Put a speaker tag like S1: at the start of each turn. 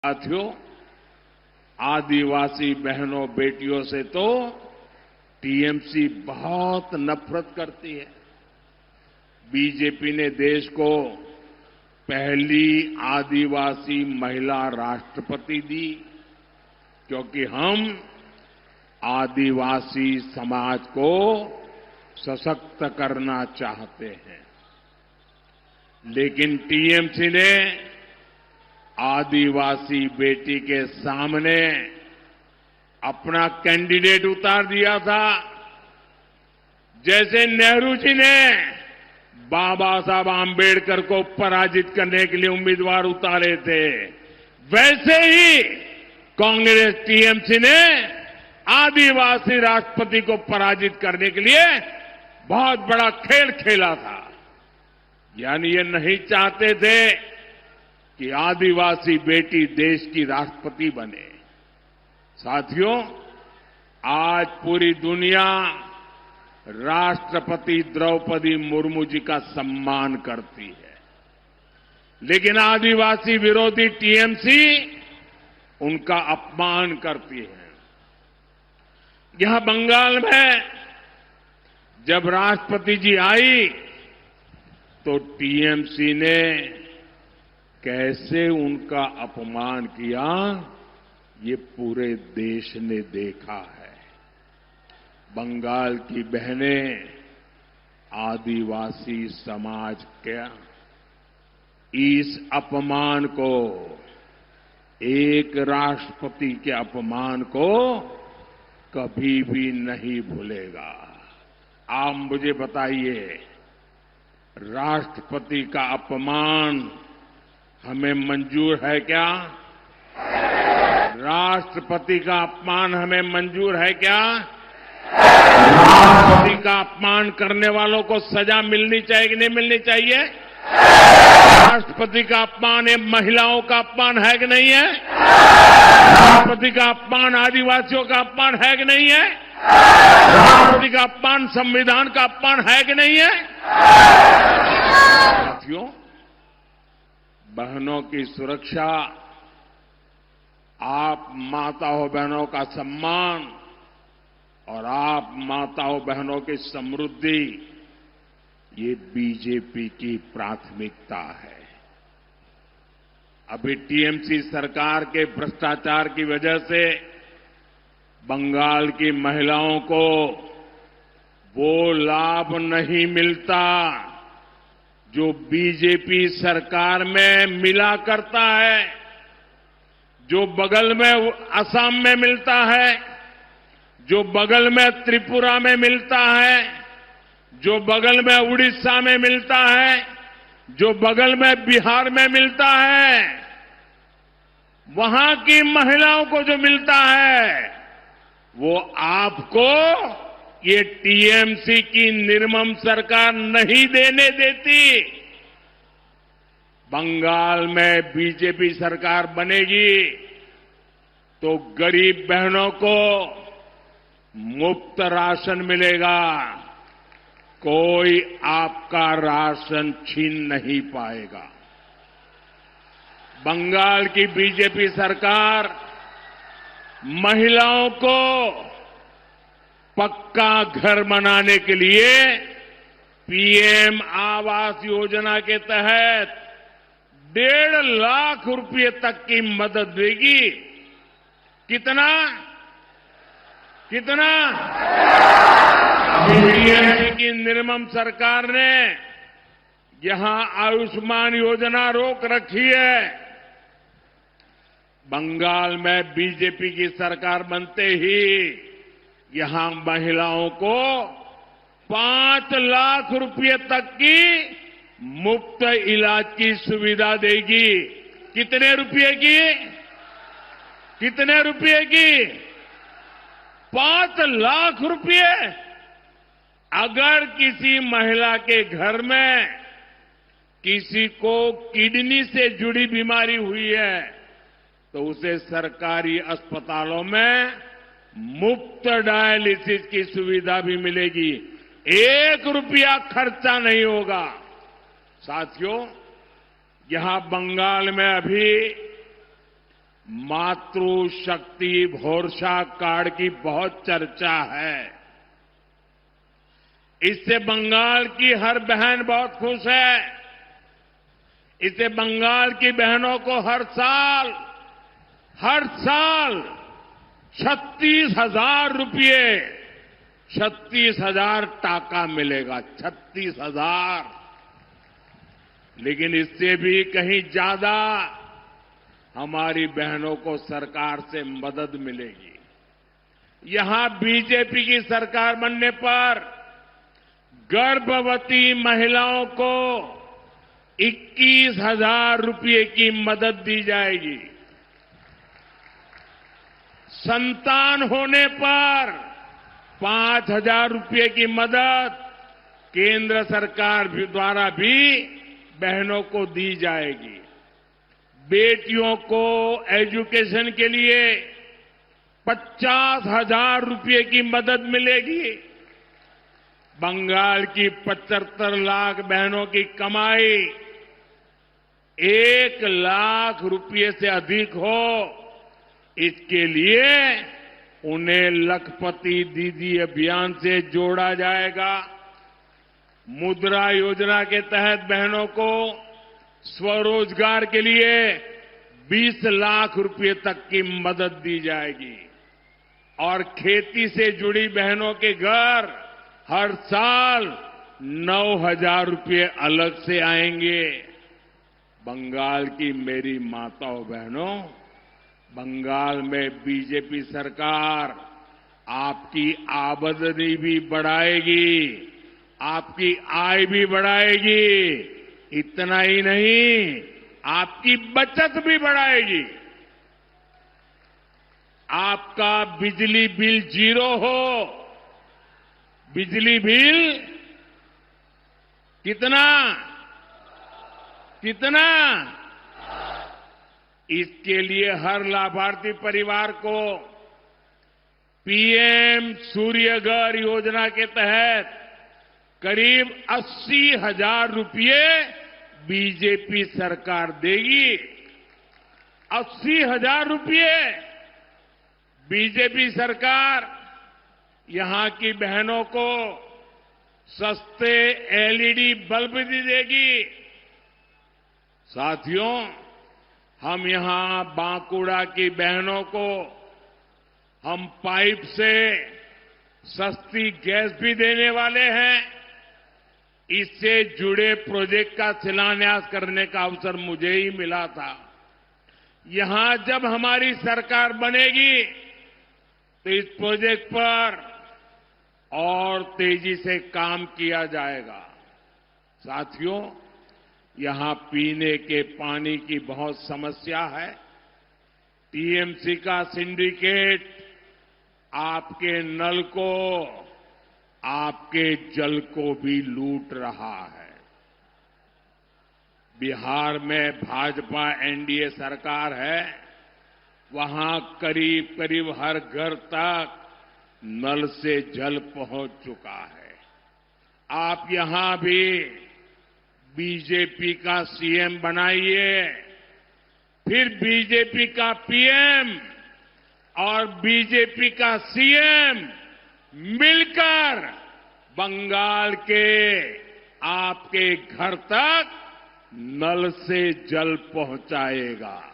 S1: साथियों, आदिवासी बहनों बेटियों से तो टीएमसी बहुत नफरत करती है। बीजेपी ने देश को पहली आदिवासी महिला राष्ट्रपति दी क्योंकि हम आदिवासी समाज को सशक्त करना चाहते हैं। लेकिन टीएमसी ने आदिवासी बेटी के सामने अपना कैंडिडेट उतार दिया था। जैसे नेहरू जी ने बाबा साहब आंबेडकर को पराजित करने के लिए उम्मीदवार उतारे थे, वैसे ही कांग्रेस टीएमसी ने आदिवासी राष्ट्रपति को पराजित करने के लिए बहुत बड़ा खेल खेला था। यानी ये नहीं चाहते थे कि आदिवासी बेटी देश की राष्ट्रपति बने। साथियों, आज पूरी दुनिया राष्ट्रपति द्रौपदी मुर्मू जी का सम्मान करती है, लेकिन आदिवासी विरोधी टीएमसी उनका अपमान करती है। यहां बंगाल में जब राष्ट्रपति जी आई तो टीएमसी ने कैसे उनका अपमान किया, ये पूरे देश ने देखा है। बंगाल की बहनें आदिवासी समाज के इस अपमान को, एक राष्ट्रपति के अपमान को कभी भी नहीं भूलेगा। आप मुझे बताइए, राष्ट्रपति का अपमान हमें मंजूर है क्या? राष्ट्रपति का अपमान हमें मंजूर है क्या? राष्ट्रपति का अपमान करने वालों को सजा मिलनी चाहिए कि नहीं मिलनी चाहिए? राष्ट्रपति का अपमान ये महिलाओं का अपमान है कि नहीं है? राष्ट्रपति का अपमान आदिवासियों का अपमान है कि नहीं है? राष्ट्रपति का अपमान संविधान का अपमान है कि नहीं है? साथियों, बहनों की सुरक्षा, आप माताओं बहनों का सम्मान और आप माताओं बहनों की समृद्धि, ये बीजेपी की प्राथमिकता है। अभी टीएमसी सरकार के भ्रष्टाचार की वजह से बंगाल की महिलाओं को वो लाभ नहीं मिलता जो बीजेपी सरकार में मिला करता है, जो बगल में असम में मिलता है, जो बगल में त्रिपुरा में मिलता है, जो बगल में उड़ीसा में मिलता है, जो बगल में बिहार में मिलता है। वहां की महिलाओं को जो मिलता है वो आपको ये टीएमसी की निर्मम सरकार नहीं देने देती। बंगाल में बीजेपी सरकार बनेगी तो गरीब बहनों को मुफ्त राशन मिलेगा, कोई आपका राशन छीन नहीं पाएगा। बंगाल की बीजेपी सरकार महिलाओं को पक्का घर बनाने के लिए पीएम आवास योजना के तहत 1.5 लाख रुपए तक की मदद देगी। कितना? टीएमसी की निर्मम सरकार ने यहां आयुष्मान योजना रोक रखी है। बंगाल में बीजेपी की सरकार बनते ही यहां महिलाओं को 5 लाख रुपए तक की मुफ्त इलाज की सुविधा देगी। कितने रुपए की? 5 लाख रुपए। अगर किसी महिला के घर में किसी को किडनी से जुड़ी बीमारी हुई है तो उसे सरकारी अस्पतालों में मुफ्त डायलिसिस की सुविधा भी मिलेगी। 1 रुपया खर्चा नहीं होगा। साथियों, यहां बंगाल में अभी मातृशक्ति भरोसा कार्ड की बहुत चर्चा है। इससे बंगाल की हर बहन बहुत खुश है। इससे बंगाल की बहनों को हर साल 36,000 रुपये 36,000 टाका मिलेगा। 36,000। लेकिन इससे भी कहीं ज्यादा हमारी बहनों को सरकार से मदद मिलेगी। यहां बीजेपी की सरकार बनने पर गर्भवती महिलाओं को 21,000 रुपये की मदद दी जाएगी। संतान होने पर 5,000 रुपये की मदद केंद्र सरकार द्वारा भी बहनों को दी जाएगी। बेटियों को एजुकेशन के लिए 50,000 रुपये की मदद मिलेगी। बंगाल की 75 लाख बहनों की कमाई 1 लाख रुपये से अधिक हो, इसके लिए उन्हें लखपति दीदी अभियान से जोड़ा जाएगा। मुद्रा योजना के तहत बहनों को स्वरोजगार के लिए 20 लाख रुपये तक की मदद दी जाएगी और खेती से जुड़ी बहनों के घर हर साल 9,000 रुपये अलग से आएंगे। बंगाल की मेरी माताओं बहनों, बंगाल में बीजेपी सरकार आपकी आमदनी भी बढ़ाएगी, आपकी आय भी बढ़ाएगी। इतना ही नहीं, आपकी बचत भी बढ़ाएगी। आपका बिजली बिल 0 हो। बिजली बिल कितना? इसके लिए हर लाभार्थी परिवार को पीएम सूर्यघर योजना के तहत करीब 80,000 रुपये बीजेपी सरकार देगी। 80,000 रुपये बीजेपी सरकार यहां की बहनों को सस्ते एलईडी बल्ब भी देगी। साथियों, हम यहां बांकुड़ा की बहनों को हम पाइप से सस्ती गैस भी देने वाले हैं। इससे जुड़े प्रोजेक्ट का शिलान्यास करने का अवसर मुझे ही मिला था। यहां जब हमारी सरकार बनेगी तो इस प्रोजेक्ट पर और तेजी से काम किया जाएगा। साथियों, यहां पीने के पानी की बहुत समस्या है। टीएमसी का सिंडिकेट आपके नल को, आपके जल को भी लूट रहा है। बिहार में भाजपा एनडीए सरकार है। वहां करीब करीब हर घर तक नल से जल पहुंच चुका है। आप यहां भी बीजेपी का सीएम बनाइए, फिर बीजेपी का पीएम और बीजेपी का सीएम मिलकर बंगाल के आपके घर तक नल से जल पहुंचाएगा।